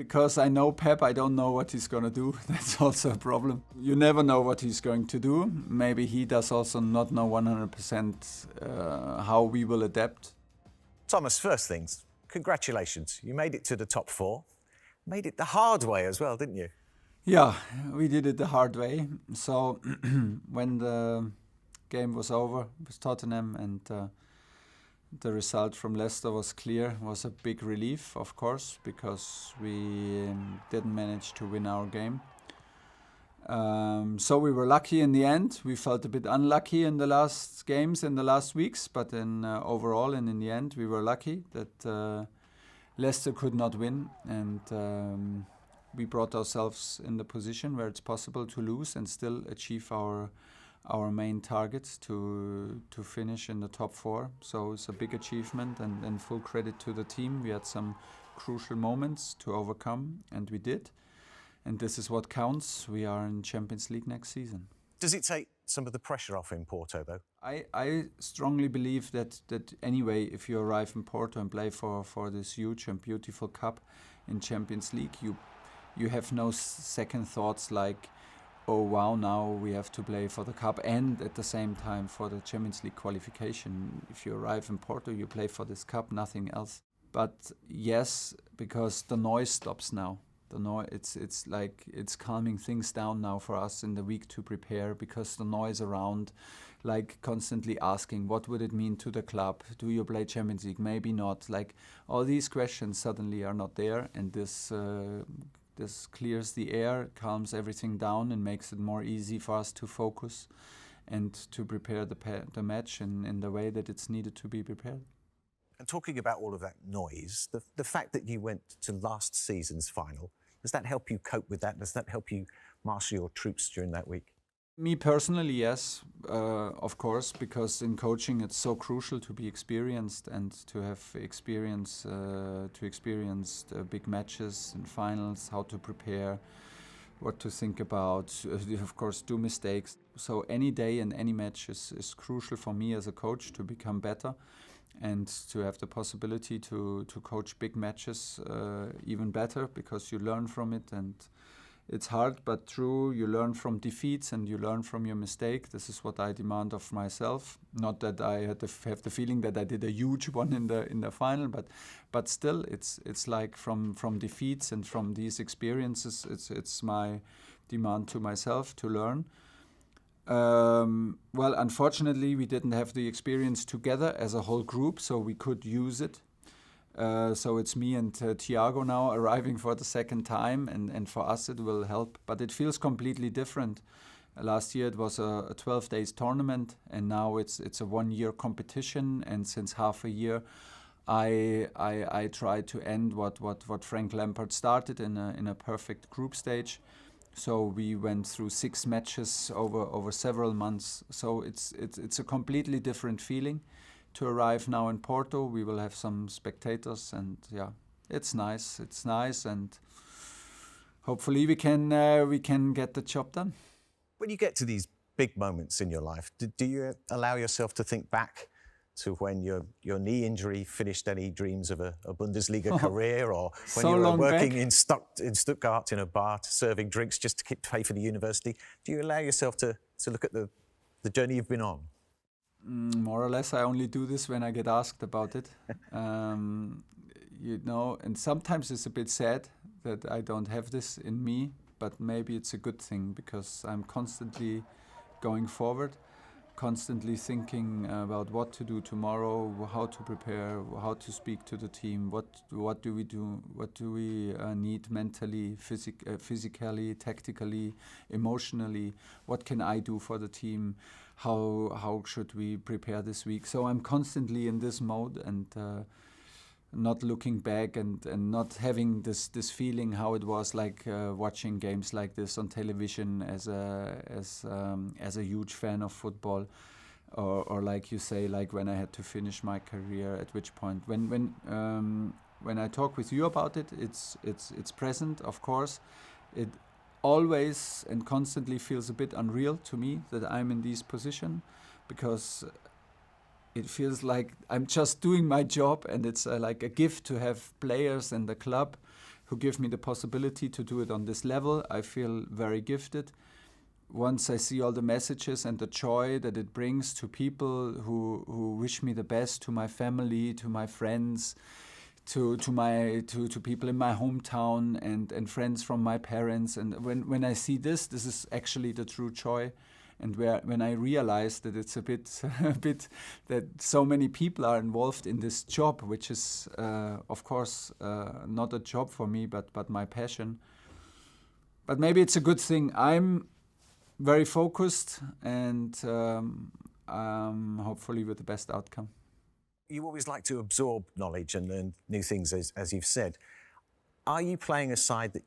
Because I know Pep, I don't know what he's going to do. That's also a problem. You never know what he's going to do. Maybe he does also not know 100% how we will adapt. Thomas, first things, congratulations. You made it to the top four. Made it the hard way as well, didn't you? Yeah, we did it the hard way. So when the game was over with Tottenham and the result from Leicester was clear, was a big relief, of course, because we didn't manage to win our game. So we were lucky in the end. We felt a bit unlucky in the last games, in the last weeks, but overall and in the end, we were lucky that Leicester could not win, and we brought ourselves in the position where it's possible to lose and still achieve our main targets to finish in the top four. So it's a big achievement and full credit to the team. We had some crucial moments to overcome, and we did. And this is what counts. We are in Champions League next season. Does it take some of the pressure off in Porto, though? I strongly believe that anyway, if you arrive in Porto and play for this huge and beautiful cup in Champions League, you have no second thoughts like, oh wow, now we have to play for the cup and at the same time for the Champions League qualification. If you arrive in Porto, you play for this cup, nothing else. But yes, because the noise stops now. It's like it's calming things down now for us in the week to prepare, because the noise around, like constantly asking what would it mean to the club, do you play Champions League, maybe not, like all these questions suddenly are not there, and this clears the air, calms everything down, and makes it more easy for us to focus and to prepare the match in the way that it's needed to be prepared. And talking about all of that noise, the fact that you went to last season's final, does that help you cope with that? Does that help you marshal your troops during that week? Me personally, yes, of course, because in coaching it's so crucial to be experienced and to have experience, big matches and finals, how to prepare, what to think about, of course, do mistakes. So any day and any match is crucial for me as a coach to become better and to have the possibility to coach big matches even better, because you learn from it, and it's hard but true. You learn from defeats and you learn from your mistake. This is what I demand of myself. Not that I have the feeling that I did a huge one in the final, but still, it's like from defeats and from these experiences, it's my demand to myself to learn. Well, unfortunately, we didn't have the experience together as a whole group, so we could use it. So it's me and Thiago now arriving for the second time, and for us it will help. But it feels completely different. Last year it was a 12 days tournament, and now it's a 1 year competition. And since half a year, I try to end what Frank Lampard started in a perfect group stage. So we went through 6 matches over several months. So it's a completely different feeling to arrive now in Porto. We will have some spectators, and yeah, it's nice. It's nice, and hopefully we can get the job done. When you get to these big moments in your life, do you allow yourself to think back to when your knee injury finished any dreams of a Bundesliga career, or when So you were long working back. in Stuttgart in a bar serving drinks just to pay for the university? Do you allow yourself to look at the journey you've been on? More or less, I only do this when I get asked about it. And sometimes it's a bit sad that I don't have this in me, but maybe it's a good thing, because I'm constantly going forward, constantly thinking about what to do tomorrow, how to prepare, how to speak to the team, what do we do, what do we need mentally, physically, tactically, emotionally, what can I do for the team, how should we prepare this week. So I'm constantly in this mode, and not looking back and not having this feeling how it was like watching games like this on television as a huge fan of football, or like you say, like when I had to finish my career, at which point when I talk with you about it, it's present, of course. It always and constantly feels a bit unreal to me that I'm in this position, because it feels like I'm just doing my job, and it's like a gift to have players in the club who give me the possibility to do it on this level. I feel very gifted. Once I see all the messages and the joy that it brings to people who wish me the best, to my family, to my friends, to people in my hometown and friends from my parents, and when I see this is actually the true joy. And when I realize that it's a bit that so many people are involved in this job, which is of course not a job for me, but my passion. But maybe it's a good thing. I'm very focused and hopefully with the best outcome. You always like to absorb knowledge and learn new things, as you've said. Are you playing a side that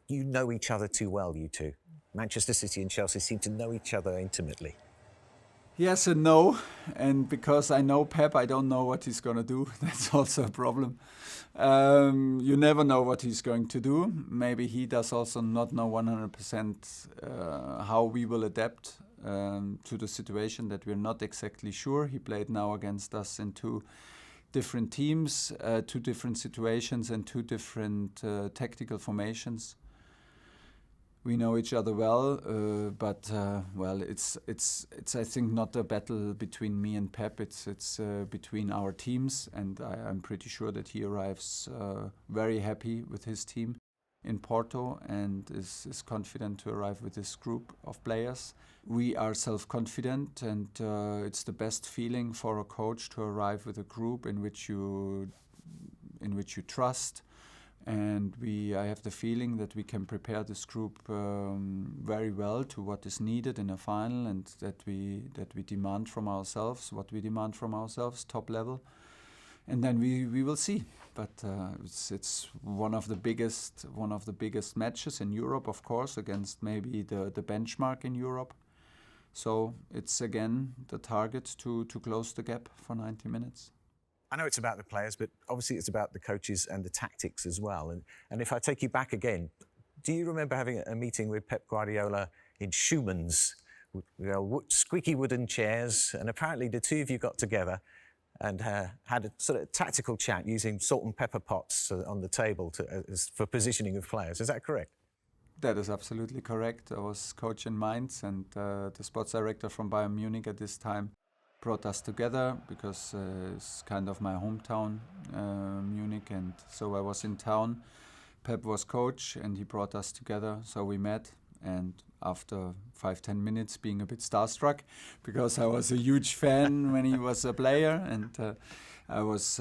you know each other too well, you two? Manchester City and Chelsea seem to know each other intimately. Yes and no. And because I know Pep, I don't know what he's going to do. That's also a problem. You never know what he's going to do. Maybe he does also not know 100% how we will adapt to the situation, that we're not exactly sure. He played now against us in two different teams, two different situations and two different tactical formations. We know each other well, but well, it's I think not a battle between me and Pep. It's between our teams, and I'm pretty sure that he arrives very happy with his team in Porto and is confident to arrive with this group of players. We are self-confident, and it's the best feeling for a coach to arrive with a group in which you trust. And I have the feeling that we can prepare this group very well to what is needed in a final, and that we demand from ourselves what we demand from ourselves, top level. And then we will see. But it's one of the biggest matches in Europe, of course, against maybe the benchmark in Europe. So it's again the target to close the gap for 90 minutes. I know it's about the players, but obviously it's about the coaches and the tactics as well. And if I take you back again, do you remember having a meeting with Pep Guardiola in Schumann's, squeaky wooden chairs, and apparently the two of you got together and had a sort of tactical chat using salt and pepper pots on the table for positioning of players. Is that correct? That is absolutely correct. I was coach in Mainz, and the sports director from Bayern Munich at this time brought us together because it's kind of my hometown, Munich, and so I was in town. Pep was coach, and he brought us together, so we met. And after 5-10 minutes, being a bit starstruck, because I was a huge fan when he was a player, and I was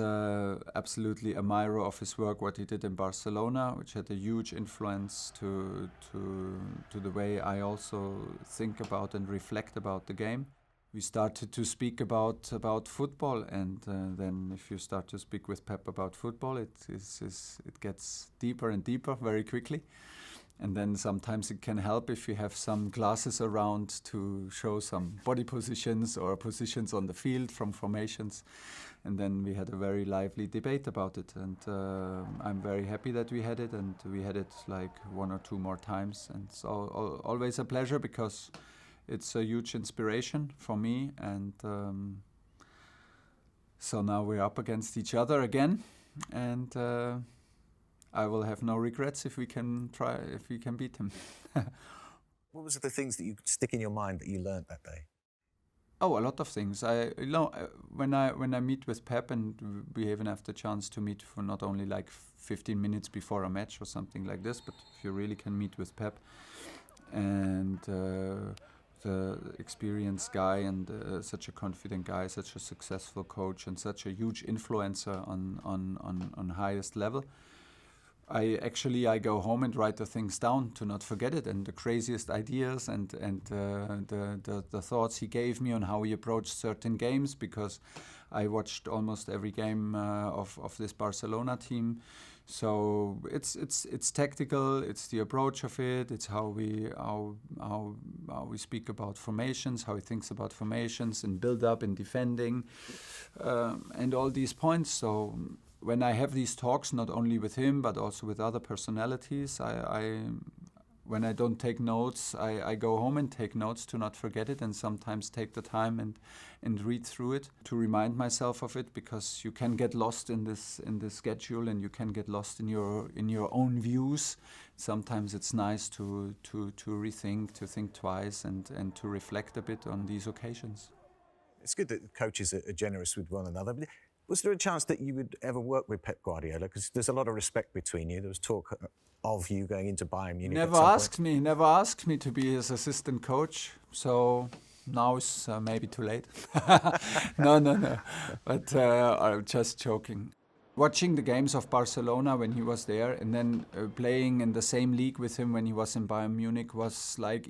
absolutely admirer of his work, what he did in Barcelona, which had a huge influence to the way I also think about and reflect about the game. We started to speak about football, and then if you start to speak with Pep about football, it gets deeper and deeper very quickly. And then sometimes it can help if you have some glasses around to show some body positions or positions on the field from formations. And then we had a very lively debate about it. And I'm very happy that we had it, and we had it like one or two more times. And it's always a pleasure, because it's a huge inspiration for me. And so now we're up against each other again. And I will have no regrets if we can beat him. What was the things that you stick in your mind that you learned that day? Oh, a lot of things. When I meet with Pep, and we even have the chance to meet for not only like 15 minutes before a match or something like this, but if you really can meet with Pep, and the experienced guy, and such a confident guy, such a successful coach, and such a huge influencer on highest level. I go home and write the things down to not forget it, and the craziest ideas and the thoughts he gave me on how he approached certain games, because I watched almost every game of this Barcelona team. So it's tactical, it's the approach of it, it's how we speak about formations, how he thinks about formations and build up and defending, and all these points. So when I have these talks, not only with him but also with other personalities, When I don't take notes, I go home and take notes to not forget it, and sometimes take the time and read through it to remind myself of it, because you can get lost in this schedule, and you can get lost in your own views. Sometimes it's nice to rethink, to think twice, and to reflect a bit on these occasions. It's good that coaches are generous with one another. But was there a chance that you would ever work with Pep Guardiola? Because there's a lot of respect between you. There was talk of you going into Bayern Munich. Never asked me to be his assistant coach. So now it's maybe too late. No. But I'm just joking. Watching the games of Barcelona when he was there, and then playing in the same league with him when he was in Bayern Munich, was like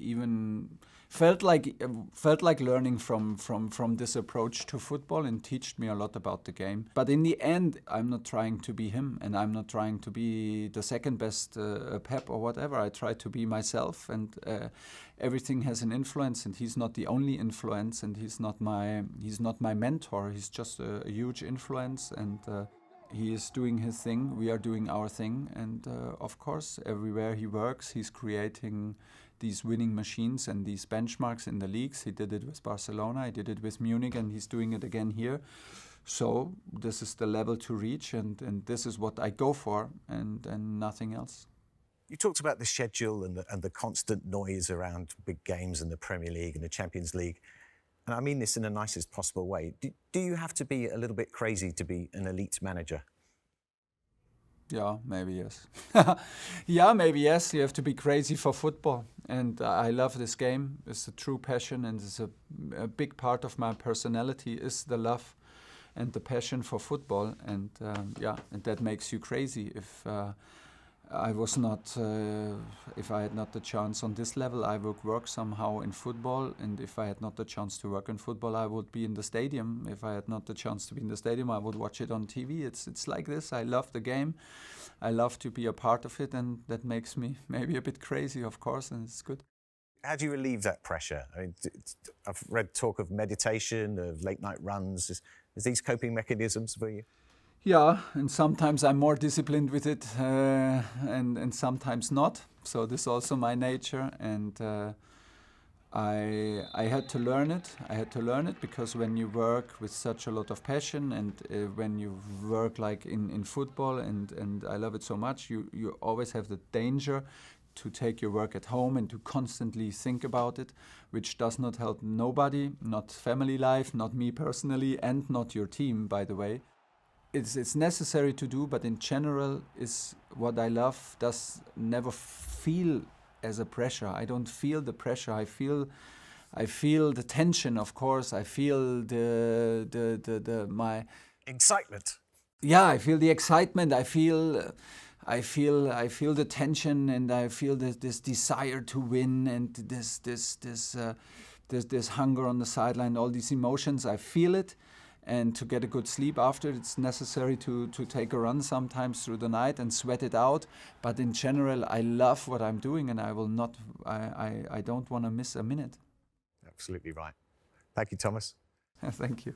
felt like learning from this approach to football, and taught me a lot about the game. But in the end, I'm not trying to be him, and I'm not trying to be the second best Pep or whatever. I try to be myself, and everything has an influence, and he's not the only influence, and he's not my mentor. He's just a huge influence, and he is doing his thing, we are doing our thing, and of course, everywhere he works, he's creating these winning machines and these benchmarks in the leagues. He did it with Barcelona, he did it with Munich, and he's doing it again here. So this is the level to reach, and this is what I go for, and nothing else. You talked about the schedule and the constant noise around big games in the Premier League and the Champions League. And I mean this in the nicest possible way. Do you have to be a little bit crazy to be an elite manager? Yeah, maybe yes. Yeah, maybe yes. You have to be crazy for football. And I love this game. It's a true passion, and it's a big part of my personality is the love and the passion for football. And and that makes you crazy. If I had not the chance on this level, I would work somehow in football. And if I had not the chance to work in football, I would be in the stadium. If I had not the chance to be in the stadium, I would watch it on TV. It's like this. I love the game. I love to be a part of it, and that makes me maybe a bit crazy, of course, and it's good. How do you relieve that pressure? I mean, I've read talk of meditation, of late night runs. Is these coping mechanisms for you? Yeah, and sometimes I'm more disciplined with it, and sometimes not. So this is also my nature, and I had to learn it. I had to learn it because when you work with such a lot of passion, and when you work like in football, and I love it so much, you always have the danger to take your work at home and to constantly think about it, which does not help nobody, not family life, not me personally, and not your team, by the way. It's necessary to do, but in general, is what I love does never feel as a pressure. I don't feel the pressure. I feel the tension, of course. I feel my excitement. Yeah, I feel the excitement. I feel the tension, and I feel this desire to win, and this hunger on the sideline. All these emotions, I feel it. And to get a good sleep after, it's necessary to take a run sometimes through the night and sweat it out. But in general, I love what I'm doing, and I don't want to miss a minute. Absolutely right. Thank you, Thomas. Thank you.